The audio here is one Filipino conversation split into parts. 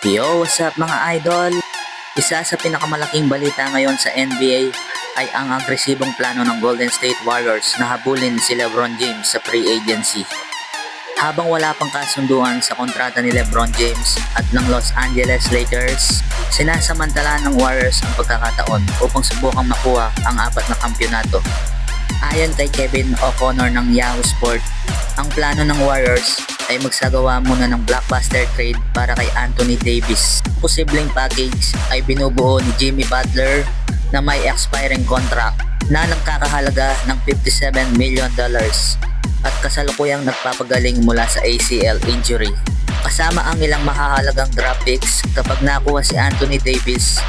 Yo, what's up mga idol? Isa sa pinakamalaking balita ngayon sa NBA ay ang agresibong plano ng Golden State Warriors na habulin si LeBron James sa free agency. Habang wala pang kasunduan sa kontrata ni LeBron James at ng Los Angeles Lakers, sinasamantala ng Warriors ang pagkakataon upang subukang makuha ang 4 na kampyonato. Ayon kay Kevin O'Connor ng Yahoo Sport, ang plano ng Warriors ay magsagawa muna ng blockbuster trade para kay Anthony Davis. Posibleng package ay binubuo ni Jimmy Butler na may expiring contract na nagkakahalaga ng $57 million at kasalukuyang nagpapagaling mula sa ACL injury. Kasama ang ilang mahahalagang draft picks kapag nakuha si Anthony Davis,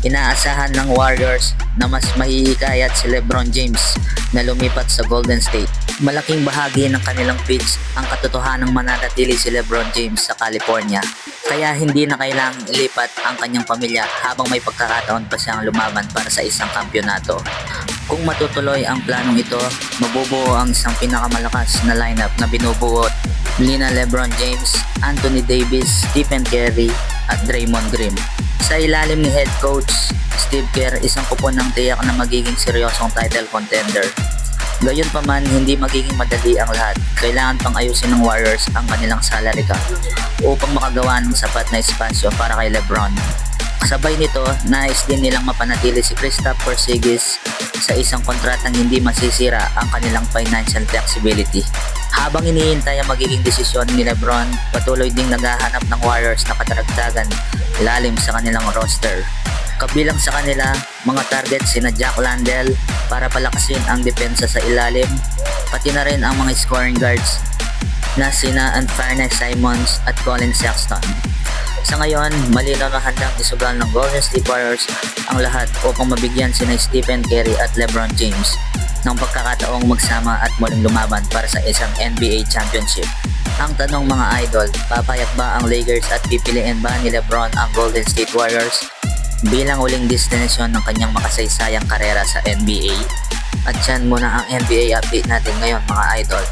inaasahan ng Warriors na mas mahihikayat si LeBron James na lumipat sa Golden State. Malaking bahagi ng kanilang pitch ang katotohanang mananatili si LeBron James sa California, kaya hindi na kailangang ilipat ang kanyang pamilya habang may pagkakataon pa siyang lumaban para sa isang kampyonato. Kung matutuloy ang planong ito, mabubuo ang isang pinakamalakas na lineup na binubuo nina LeBron James, Anthony Davis, Stephen Curry at Draymond Green. Sa ilalim ni head coach Steve Kerr, isang kupon ng tiyak na magiging seryosong title contender. Gayunpaman, hindi magiging madali ang lahat. Kailangan pang ayusin ng Warriors ang kanilang salary cap upang makagawa ng sapat na espasyo para kay LeBron. Kasabay nito, nais din nilang mapanatili si Kristaps Porzingis sa isang kontratang hindi masisira ang kanilang financial flexibility. Habang iniintay ang magiging desisyon ni LeBron, patuloy ding naghahanap ng Warriors na kataragdagan lalim sa kanilang roster. Kabilang sa kanila, mga target sina Jack Landell para palakasin ang depensa sa ilalim, pati na rin ang mga scoring guards na sina Anthony Simons at Colin Sexton. Sa ngayon, malinaw na handang isugal ng Golden State Warriors ang lahat upang mabigyan sina Stephen Curry at LeBron James ng pagkakataong magsama at muling lumaban para sa isang NBA championship. Ang tanong mga idol, papayag ba ang Lakers at pipiliin ba ni LeBron ang Golden State Warriors bilang uling destinasyon ng kanyang makasaysayang karera sa NBA? At yan muna ang NBA update natin ngayon mga idol.